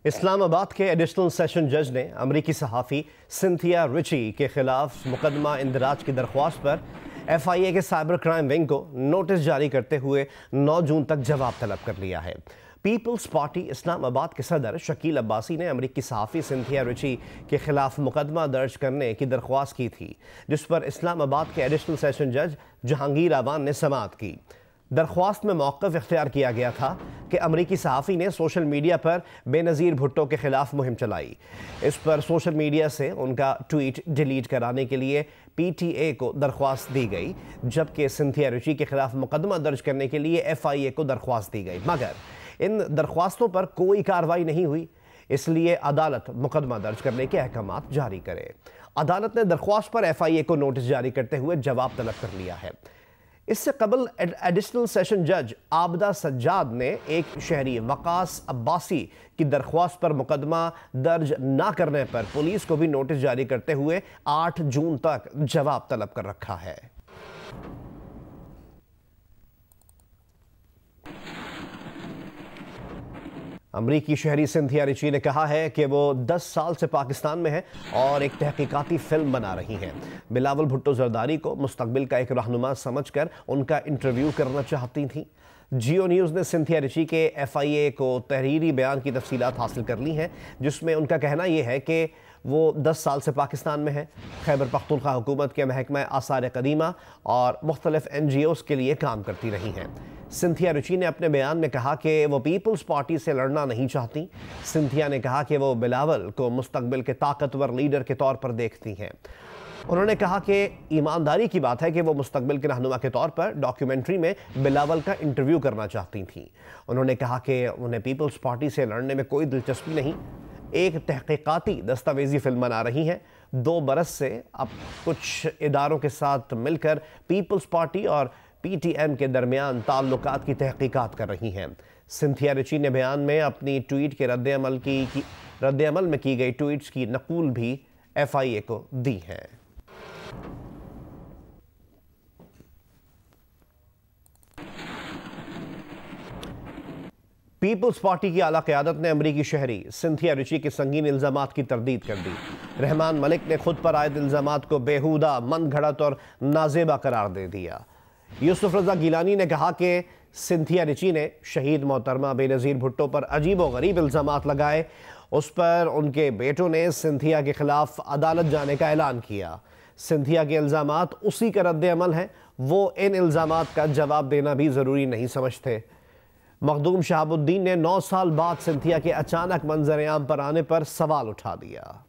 इस्लामाबाद के additional session जज ने अमरीकी सहाफ़ी सिंथिया रिची के खिलाफ मुकदमा इंदराज की दरख्वास्त पर FIA के साइबर क्राइम विंग को नोटिस जारी करते हुए 9 जून तक जवाब तलब कर लिया है। पीपल्स पार्टी इस्लामाबाद के सदर शकील अब्बासी ने अमरीकी सहाफ़ी सिंथिया रिची के खिलाफ मुकदमा दर्ज करने की दरख्वास्त की थी, जिस पर इस्लामाबाद के एडिशनल सेशन जज जहांगीर आवान ने समाअत की। दरख्वास्त में मौक़िफ़ इख्तियार किया गया था कि अमरीकी सहाफ़ी ने सोशल मीडिया पर बेनज़ीर भुट्टो के ख़िलाफ़ मुहिम चलाई। इस पर सोशल मीडिया से उनका ट्वीट डिलीट कराने के लिए PTA को दरख्वास्त दी गई, जबकि सिंथिया रिची के ख़िलाफ़ मुकदमा दर्ज करने के लिए FIA को दरख्वास्त दी गई, मगर इन दरख्वास्तों पर कोई कार्रवाई नहीं हुई। इसलिए अदालत मुकदमा दर्ज करने के अहकामात जारी करे। अदालत ने दरख्वास्त पर FIA को नोटिस जारी करते हुए जवाब तलब कर लिया है। इससे कबल एडिशनल सेशन जज आबदा सज्जाद ने एक शहरी वकास अब्बासी की दरख्वास्त पर मुकदमा दर्ज न करने पर पुलिस को भी नोटिस जारी करते हुए 8 जून तक जवाब तलब कर रखा है। अमरीकी शहरी सिंथिया रिची ने कहा है कि वो 10 साल से पाकिस्तान में है और एक तहकीकाती फिल्म बना रही हैं। बिलावल भुट्टो जरदारी को मुस्तकबिल का एक रहनुमा समझकर उनका इंटरव्यू करना चाहती थीं। जियो न्यूज़ ने सिंथिया रिची के FIA को तहरीरी बयान की तफसीलात हासिल कर ली हैं, जिसमें उनका कहना यह है कि वो 10 साल से पाकिस्तान में है, खैबर पख्तूनख्वा हुकूमत के महकमा आसार कदीमा और मुख्तलिफ NGOs के लिए काम करती रही हैं। सिंथिया रिची ने अपने बयान में कहा कि वो पीपल्स पार्टी से लड़ना नहीं चाहती। सिंथिया ने कहा कि वो बिलावल को मुस्तकबिल के ताकतवर लीडर के तौर पर देखती हैं। उन्होंने कहा कि ईमानदारी की बात है कि वो मुस्तकबिल के रहनुमा के तौर पर डॉक्यूमेंट्री में बिलावल का इंटरव्यू करना चाहती थीं। उन्होंने कहा कि उन्हें पीपल्स पार्टी से लड़ने में कोई दिलचस्पी नहीं, एक तहकीकाती दस्तावेजी फिल्म बना रही हैं। 2 बरस से अब कुछ इदारों के साथ मिलकर पीपल्स पार्टी और PTM के दरमियान ताल्लुकात की तहकीकात कर रही हैं। सिंथिया रिची ने बयान में अपनी ट्वीट के रद्द-ए-अमल में की गई ट्वीट्स की नकूल भी FIA को दी है। पीपल्स पार्टी की आला क़यादत ने अमरीकी शहरी सिंथिया रिची के संगीन इल्ज़ामात की तरदीद कर दी। रहमान मलिक ने खुद पर आयद इल्ज़ामात को बेहुदा, मन घड़त और नाजेबा करार दे दिया। यूसुफ रज़ा गिलानी ने कहा कि सिंथिया रिची ने शहीद मोहतरमा बेनज़ीर भुट्टो पर अजीब व गरीब इल्ज़ामात लगाए। उस पर उनके बेटों ने सिंथिया के खिलाफ अदालत जाने का ऐलान किया। सिंथिया के इल्ज़ामात उसी का रद्द-ए-अमल है, वो इन इल्ज़ामात का जवाब देना भी ज़रूरी नहीं समझते। मखदूम शहाबुद्दीन ने 9 साल बाद सिंथिया के अचानक मंजर-ए-आम पर आने पर सवाल उठा दिया।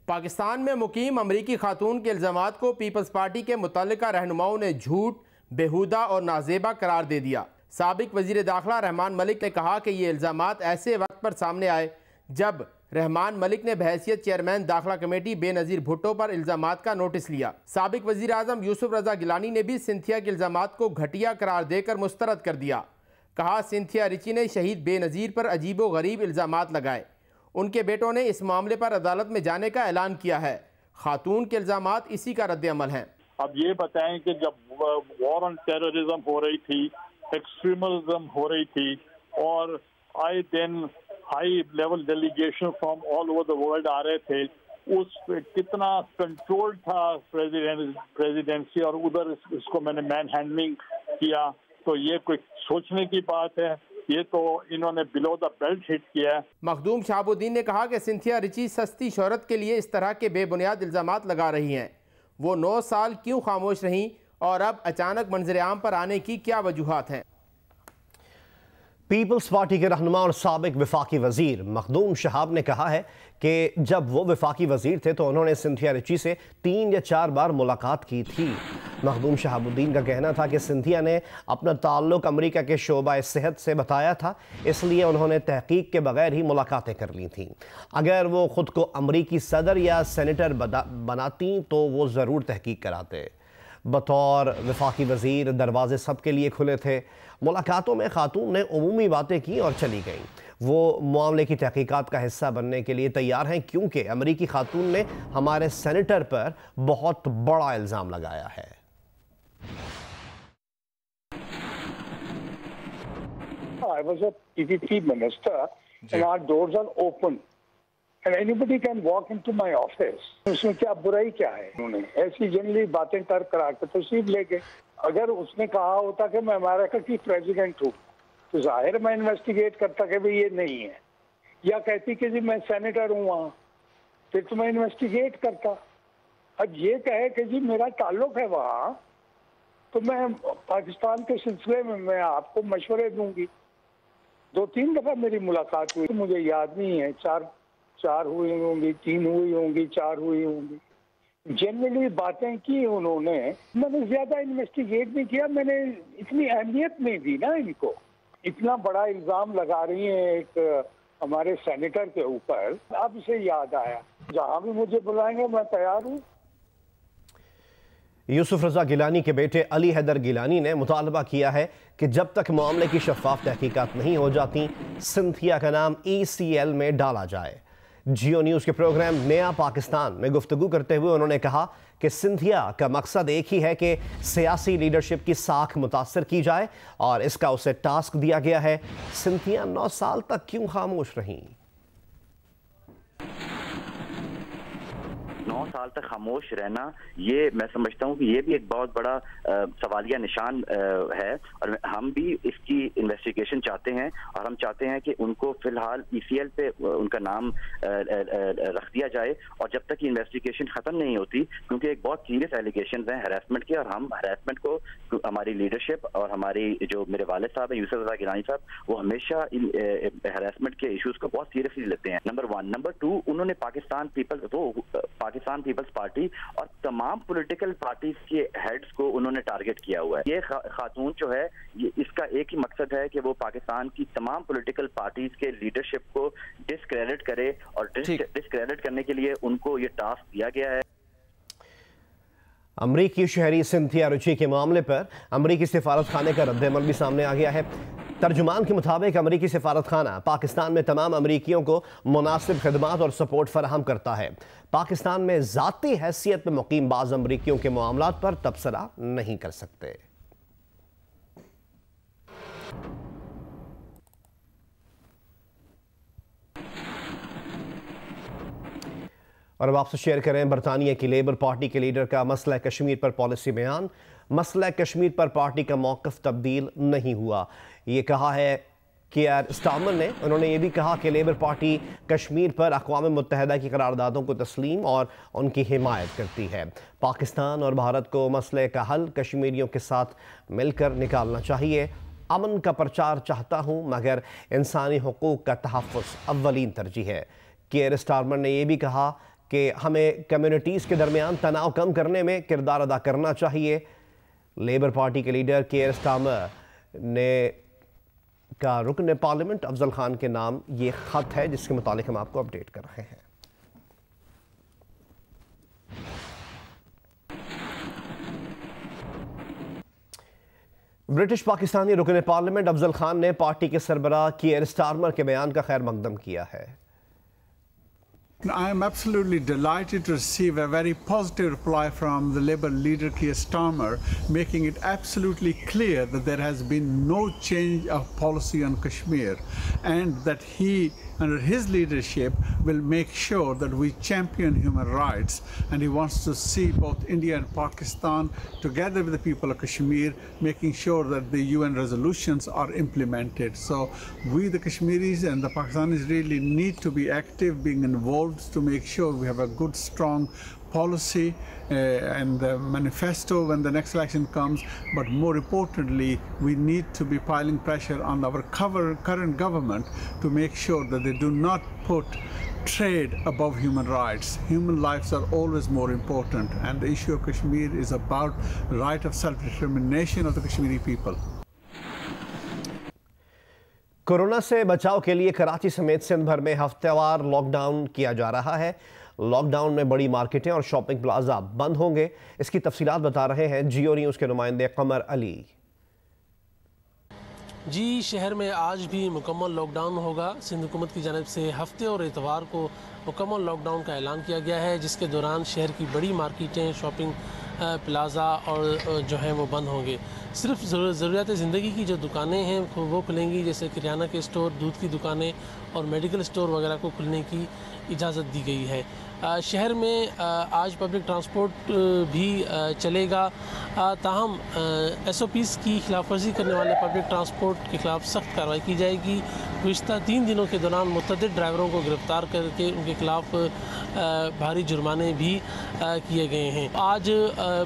पाकिस्तान में मुकीम अमरीकी खातून के इल्ज़ामात को पीपल्स पार्टी के मुतल्लिका रहनुमाओं ने झूठ, बेहुदा और नाजेबा करार दे दिया। साबिक वज़ीर दाखिला रहमान मलिक ने कहा कि ये इल्ज़ामात ऐसे वक्त पर सामने आए जब रहमान मलिक ने बहैसियत चेयरमैन दाखिला कमेटी बेनज़ीर भुट्टो पर इल्ज़ामात का नोटिस लिया। साबिक वज़ीर आज़म यूसुफ रज़ा गिलानी ने भी सिंथिया के इल्ज़ामात को घटिया करार देकर मुस्तरद कर दिया। कहा, सिंथिया रिची ने शहीद बेनज़ीर पर अजीबो गरीब इल्ज़ामात लगाए। उनके बेटों ने इस मामले पर अदालत में जाने का ऐलान किया है। खातून के इल्ज़ामात इसी का रद्द-ए-अमल हैं। अब ये बताएं कि जब वॉर ऑन टेररिज्म हो रही थी, एक्सट्रीमिज्म हो रही थी और आए दिन high level delegation from all over the world आ रहे थे, उस कितना कंट्रोल था प्रेसिडेंसी और उधर इसको मैंने मैन हैंडलिंग किया, तो ये कोई सोचने की बात है। ये तो इन्होंने बिलो द बेल्ट हिट किया है। मखदूम शहाबुद्दीन ने कहा कि सिंथिया रिची सस्ती शोहरत के लिए इस तरह के बेबुनियाद इल्ज़ामात लगा रही हैं। वो 9 साल क्यों खामोश रहीं और अब अचानक मंजर-ए-आम पर आने की क्या वजूहात हैं। पीपल्स पार्टी के रहनुमा और साबिक वफाकी वजीर मखदूम शहाब ने कहा है कि जब वो वफाकी वजीर थे तो उन्होंने सिंथिया रिची से 3 या 4 बार मुलाकात की थी। मखदूम शहाबुद्दीन का कहना था कि सिंथिया ने अपना ताल्लुक अमेरिका के शोबा सेहत से बताया था, इसलिए उन्होंने तहकीक के बगैर ही मुलाकातें कर ली थीं। अगर वो ख़ुद को अमरीकी सदर या सेनेटर बनाती तो वो ज़रूर तहकीक कराते। बतौर वफाकी वज़ीर दरवाजे सबके लिए खुले थे। मुलाकातों में खातून ने उमूमी बातें की और चली गईं। वो मामले की तहकीकात का हिस्सा बनने के लिए तैयार हैं, क्योंकि अमरीकी खातून ने हमारे सेनेटर पर बहुत बड़ा इल्ज़ाम लगाया है। I was a PPP minister and our doors are open and anybody can walk into my office. उसमें क्या बुराई क्या है? उन्होंने ऐसी जनरली बातें करा के तशरीफ ले गए। अगर उसने कहा होता कि मैं अमेरिका की प्रेसिडेंट हूँ तो जाहिर मैं इन्वेस्टिगेट करता कि भाई ये नहीं है, या कहती कि जी मैं सेनेटर हूँ वहाँ, फिर तो मैं इन्वेस्टिगेट करता। अब ये कहे कि जी मेरा ताल्लुक है वहाँ, तो मैं पाकिस्तान के सिलसिले में मैं आपको मशवरे दूंगी। 2-3 दफा मेरी मुलाकात हुई, तो मुझे याद नहीं है, चार हुई होंगी, 3 हुई होंगी, 4 हुई होंगी। जनरली बातें की उन्होंने, मैंने ज्यादा इन्वेस्टिगेट नहीं किया, मैंने इतनी अहमियत नहीं दी ना इनको। इतना बड़ा इल्जाम लगा रही है एक हमारे सेनेटर के ऊपर, अब से याद आया। जहां भी मुझे बुलाएंगे मैं तैयार हूँ। यूसुफ रजा गिलानी के बेटे अली हैदर गिलानी ने मुतालबा किया है कि जब तक मामले की शफाफ तहकीकात नहीं हो जाती, सिंथिया का नाम ECL में डाला जाए। जियो न्यूज़ के प्रोग्राम नया पाकिस्तान में गुफ्तगू करते हुए उन्होंने कहा कि सिंथिया का मकसद एक ही है कि सियासी लीडरशिप की साख मुतासर की जाए और इसका उसे टास्क दिया गया है। सिंथिया 9 साल तक क्यों खामोश रहीं? 9 साल तक खामोश रहना, ये मैं समझता हूँ कि ये भी एक बहुत बड़ा सवालिया निशान है और हम भी इसकी इन्वेस्टिगेशन चाहते हैं और हम चाहते हैं कि उनको फिलहाल ECL पे उनका नाम रख दिया जाए और जब तक इन्वेस्टिगेशन खत्म नहीं होती, क्योंकि एक बहुत सीरियस एलिगेशन हैं हरासमेंट के और हम हरासमेंट को, हमारी लीडरशिप और हमारी जो मेरे वालिद साहब हैं यूसुफ रजा गिलानी साहब, वो हमेशा इन हरासमेंट के इशूज को बहुत सीरियसली लेते हैं। नंबर 1। नंबर 2, उन्होंने पाकिस्तान पीपल्स पार्टी और तमाम पॉलिटिकल पार्टीज के हेड्स को उन्होंने टारगेट किया हुआ है। ये खातून जो है, ये इसका एक ही मकसद है कि वो पाकिस्तान की तमाम पॉलिटिकल पार्टीज के लीडरशिप को डिस्क्रेडिट करे और डिस्क्रेडिट करने के लिए उनको ये टास्क दिया गया है। अमरीकी शहरी सिंथिया रिची के मामले पर अमरीकी सिफारत खाने का रद्द-ए-अमल भी सामने आ गया है। तर्जुमान के मुताबिक अमरीकी सिफारत खाना पाकिस्तान में तमाम अमरीकियों को मुनासिब खदमात और सपोर्ट फराहम करता है। पाकिस्तान में ज़ाती हैसियत में मुकीम बाज़ अमरीकियों के मामलात पर तबसरा नहीं कर सकते। और अब आपसे शेयर करें बरतानिया की लेबर पार्टी के लीडर का मसला कश्मीर पर पॉलिसी बयान। मसला कश्मीर पर पार्टी का मौक़िफ़ तब्दील नहीं हुआ, ये कहा है कियर स्टार्मर ने। उन्होंने ये भी कहा कि लेबर पार्टी कश्मीर पर अक़वाम मुत्तहिदा की करारदादों को तस्लीम और उनकी हिमायत करती है। पाकिस्तान और भारत को मसले का हल कश्मीरियों के साथ मिलकर निकालना चाहिए। अमन का प्रचार चाहता हूँ मगर इंसानी हुकूक़ का तहफ़्फ़ुज़ अव्वलीन तरजीह है। कियर स्टार्मर ने यह भी कहा कि हमें कम्युनिटीज़ के दरमियान तनाव कम करने में किरदार अदा करना चाहिए। लेबर पार्टी के लीडर कियर स्टार्मर ने का रुकन पार्लियामेंट अफजल खान के नाम ये ख़त है जिसके मुतालिक हम आपको अपडेट कर रहे हैं। ब्रिटिश पाकिस्तानी रुकन पार्लियामेंट अफजल खान ने पार्टी के सरबराह कियर स्टार्मर के बयान का खैर मकदम किया है। I am absolutely delighted to receive a very positive reply from the Labour leader Keir Starmer, making it absolutely clear that there has been no change of policy on Kashmir and that he, under his leadership, will make sure that we champion human rights, and he wants to see both India and Pakistan together with the people of Kashmir, making sure that the UN resolutions are implemented. So we, the Kashmiris and the Pakistanis, really need to be active, being involved to make sure we have a good, strong policy and the manifesto when the next election comes. But more importantly, we need to be piling pressure on our current government to make sure that they do not put trade above human rights. Human lives are always more important, and the issue of Kashmir is about the right of self-determination of the Kashmiri people. Corona से बचाव के लिए कराची समेत सिंध भर में हफ्तेवार lockdown किया जा रहा है। लॉकडाउन में बड़ी मार्केटें और शॉपिंग प्लाजा बंद होंगे। इसकी तफसीलात बता रहे हैं जियो न्यूज़ के नुमाइंदे कमर अली। जी, शहर में आज भी मुकम्मल लॉकडाउन होगा। सिंध हुकूमत की जानिब से हफ्ते और इतवार को मुकम्मल लॉकडाउन का ऐलान किया गया है, जिसके दौरान शहर की बड़ी मार्केटें, शॉपिंग प्लाज़ा और जो है वो बंद होंगे। सिर्फ ज़रूरियात ज़िंदगी की जो दुकानें हैं वो खुलेंगी, जैसे किराना के स्टोर, दूध की दुकानें और मेडिकल स्टोर वगैरह को खुलने की इजाज़त दी गई है। शहर में आज पब्लिक ट्रांसपोर्ट भी चलेगा, ताहम SOPs की खिलाफवर्जी करने वाले पब्लिक ट्रांसपोर्ट के खिलाफ सख्त कार्रवाई की जाएगी। गुज़िश्ता 3 दिनों के दौरान मुतअद्दिद ड्राइवरों को गिरफ़्तार करके उनके खिलाफ भारी जुर्माने भी किए गए हैं। आज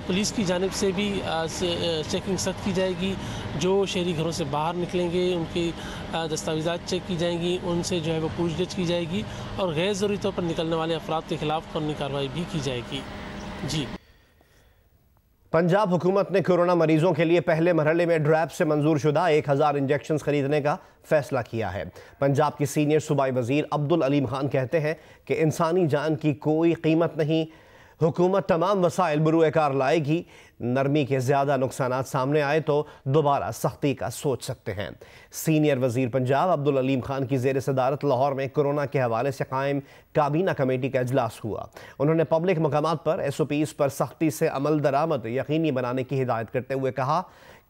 पुलिस की जानिब से भी चेकिंग सख्त की जाएगी। जो शहरी घरों से बाहर निकलेंगे उनकी दस्तावेज़ात चेक की जाएंगी, उनसे जो है वो पूछगिछ की जाएगी और गैर ज़रूरी तौर पर निकलने वाले अफराद के खिलाफ कानूनी कार्रवाई भी की जाएगी। जी। पंजाब हुकूमत ने कोरोना मरीजों के लिए पहले मरहले में ड्रैप से मंजूर शुदा 1000 इंजेक्शन खरीदने का फैसला किया है। पंजाब के सीनियर सूबाई वजीर अब्दुल अलीम खान कहते हैं कि इंसानी जान की कोई कीमत नहीं, हुकूमत तमाम वसाइल बरूए कार लाएगी। नरमी के ज़्यादा नुकसानात सामने आए तो दोबारा सख्ती का सोच सकते हैं। सीनियर वजीर पंजाब अब्दुल अलीम खान की ज़ेर सदारत लाहौर में कोरोना के हवाले से कायम काबीना कमेटी का इजलास हुआ। उन्होंने पब्लिक मकामात पर SOPs पर सख्ती से अमल दरामद यकीनी बनाने की हिदायत करते हुए कहा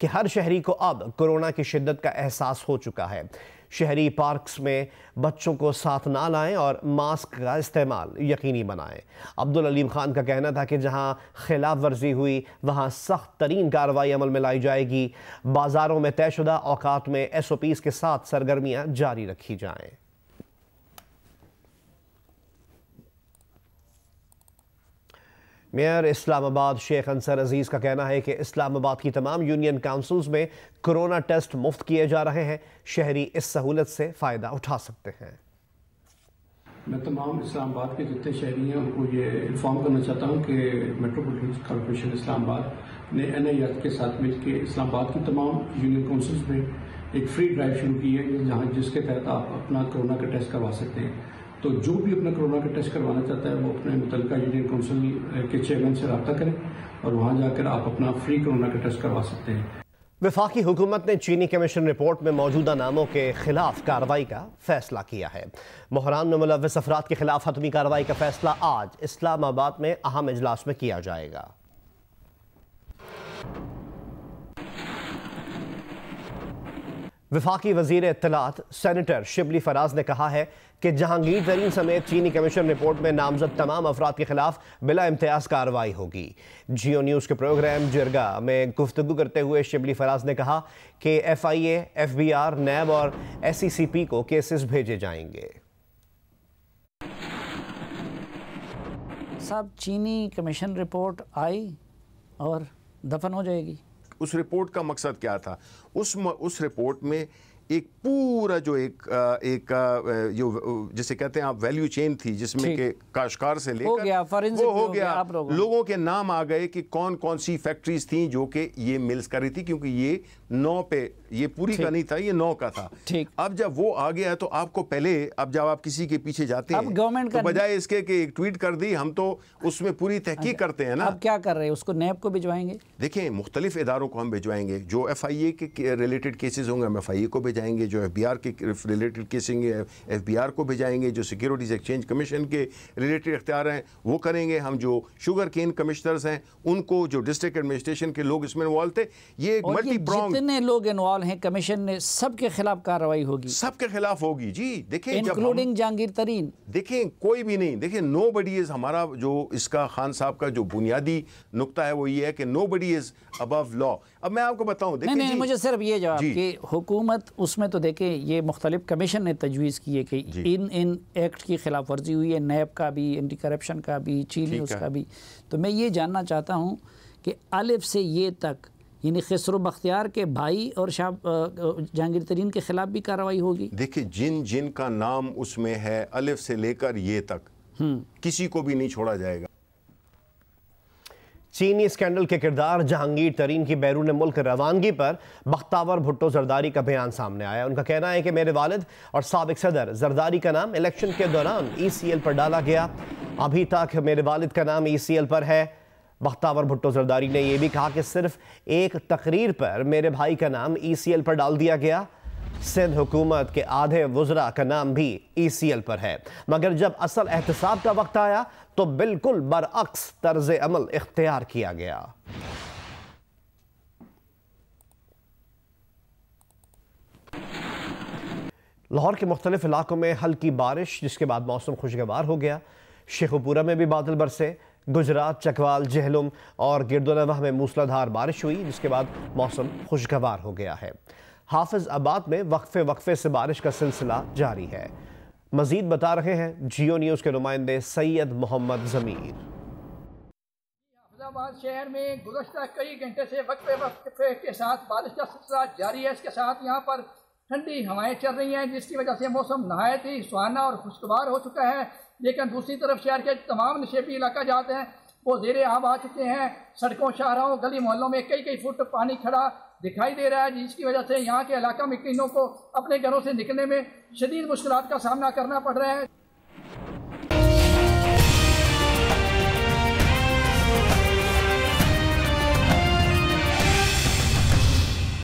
कि हर शहरी को अब कोरोना की शिद्दत का एहसास हो चुका है। शहरी पार्क्स में बच्चों को साथ ना लाएं और मास्क का इस्तेमाल यकीनी बनाएं। अब्दुल अलीम खान का कहना था कि जहां खिलाफ वर्जी हुई वहां सख्त तरीन कार्रवाई अमल में लाई जाएगी। बाजारों में तयशुदा औकात में SOPs के साथ सरगर्मियां जारी रखी जाएं। मेयर इस्लामाबाद शेख अंसर अजीज़ का कहना है कि इस्लामाबाद की तमाम यूनियन काउंसिल्स में कोरोना टेस्ट मुफ्त किए जा रहे हैं। शहरी इस सहूलत से फ़ायदा उठा सकते हैं। मैं तमाम इस्लामाबाद के जितने शहरी हैं उनको ये इन्फॉर्म करना चाहता हूँ कि मेट्रोपॉलिटन कॉर्पोरेशन इस्लामाबाद ने NIAT के साथ मिलकर इस्लामाबाद की तमाम यूनियन काउंसिल्स में एक फ्री ड्राइव शुरू की है, जहाँ जिसके तहत आप अपना कोरोना का टेस्ट करवा सकते हैं। तो जो भी अपना कोरोना का टेस्ट करवाना चाहता है वो अपने मुतल्लिका यूनियन काउंसिल के चेयरमैन से रब्ता करें और वहाँ जाकर आप अपना फ्री कोरोना का टेस्ट करवा सकते हैं। वफाकी हुकूमत ने चीनी कमीशन रिपोर्ट में मौजूदा नामों के खिलाफ कार्रवाई का फैसला किया है। बहरान में मुलव्वस अफराद के खिलाफ हतमी कार्रवाई का फैसला आज इस्लामाबाद में अहम इजलास में किया जाएगा। वफाकी वजीर इत्तलात सेनेटर शिबली फराज ने कहा है कि जहांगीर तरीन समेत चीनी कमीशन रिपोर्ट में नामजद तमाम अफराद के खिलाफ बिला इम्तियाज कार्रवाई होगी। जियो न्यूज़ के प्रोग्राम जिरगा में गुफ्तगू करते हुए शिबली फराज ने कहा कि FIA, FBR, NAB और SECP को केसेस भेजे जाएंगे। साहब, चीनी कमीशन रिपोर्ट आई और दफन हो जाएगी। उस रिपोर्ट का मकसद क्या था? उस रिपोर्ट में एक पूरा जो जो जिसे कहते हैं आप वैल्यू चेन थी, जिसमें के काश्तकार से लेकर वो हो गया लोगों के नाम आ गए कि कौन कौन सी फैक्ट्रीज थी जो कि ये मिल्स कर रही थी, क्योंकि ये 9 पे ये पूरी का नहीं था, ये 9 का था। अब जब वो आ गया तो आपको पहले, अब जब आप किसी के पीछे जाते हैं गवर्नमेंट तो बजाय इसके कि एक ट्वीट कर दी, हम तो उसमें पूरी तहकीक करते हैं ना। अब क्या कर रहे हैं? उसको NAB को भिजवाएंगे। देखें, मुख्तलिफ इदारों को हम भिजवाएंगे। जो FIA के रिलेटेड केसेस होंगे हम FIA को भेजाएंगे, जो FBR के रिलेटेड केस होंगे FBR को भेजाएंगे, जो सिक्योरिटीज एक्सचेंज कमीशन के रिलेटेड इख्तियार हैं वो करेंगे हम, जो शुगर केन कमिश्नर्स हैं उनको, जो डिस्ट्रिक्ट एडमिनिस्ट्रेशन के लोग इसमें इन्वॉल्व थे, ये एक मल्टी प्रोंग जितने लोग इन्वॉल्व हैं कमीशन ने सबके खिलाफ कार्रवाई होगी। सबके खिलाफ होगी जी। देखें, इंक्लूडिंग जहांगीर तरीन। देखें, कोई भी नहीं। देखें, नोबडी इज, हमारा जो इसका खान साहब का जो बुनियादी नुक्ता है वो ये है कि नोबडी इज अबव लॉ। अब मैं आपको बताऊं, देखिए नहीं, मुझे सिर्फ ये जवाब कि हुकूमत उसमें तो देखें ये मुख्तलिफ कमीशन ने तजवीज़ की है कि इन एक्ट की खिलाफ वर्जी हुई है, NAB का भी, एंटी करप्शन का भी, चीनी उसका भी। तो मैं ये जानना चाहता हूँ कि अलिफ से ये तक, यानी खसरो बख्तियार के भाई और जहांगीर तरीन के खिलाफ भी कार्रवाई होगी। देखिए, जिन का नाम उसमें है अलिफ से लेकर ये तक किसी को भी नहीं छोड़ा जाएगा। चीनी स्कैंडल के किरदार जहांगीर तरीन की बैरून मुल्क रवानगी पर बख्तावर भुट्टो जरदारी का बयान सामने आया। उनका कहना है कि मेरे वालिद और साबिक सदर जरदारी का नाम इलेक्शन के दौरान ECL पर डाला गया। अभी तक मेरे वालिद का नाम ECL पर है। बख्तावर भुट्टो जरदारी ने यह भी कहा कि सिर्फ एक तकरीर पर मेरे भाई का नाम ECL पर डाल दिया गया। सिंध हुकूमत के आधे वज़रा का नाम भी ECL पर है, मगर जब असल एहतसाब का वक्त आया तो बिल्कुल बरअक्स तर्ज अमल इख्तियार किया गया। लाहौर के मुख्तलिफ इलाकों में हल्की बारिश, जिसके बाद मौसम खुशगवार हो गया। शेखुपुरा में भी बादल बरसे। गुजरात, चकवाल, जहलुम और गिरदोनवाह में मूसलाधार बारिश हुई, जिसके बाद मौसम खुशगवार हो गया है। हाफिज आबाद में वक्फे से बारिश का सिलसिला जारी है। मजीद बता रहे हैं जियो न्यूज़ के नुमाइंदे सैयद मोहम्मद ज़मीर। हाफिजाबाद शहर में गुज़श्ता कई घंटे से वक्फे के साथ बारिश का सिलसिला जारी है। इसके साथ यहाँ पर ठंडी हवाएं चल रही हैं, जिसकी वजह से मौसम नहायत ही सुहाना और खुशगवार हो चुका है। लेकिन दूसरी तरफ शहर के तमाम नशेबी इलाका जाते हैं वो ज़ेरे आब आ चुके हैं। सड़कों, शाहराहों, गली मोहल्लों में कई फुट पानी खड़ा दिखाई दे रहा है, जिसकी वजह से यहाँ के इलाका मकीनों को अपने घरों से निकलने में शदीद मुश्किलात का सामना करना पड़ रहा है।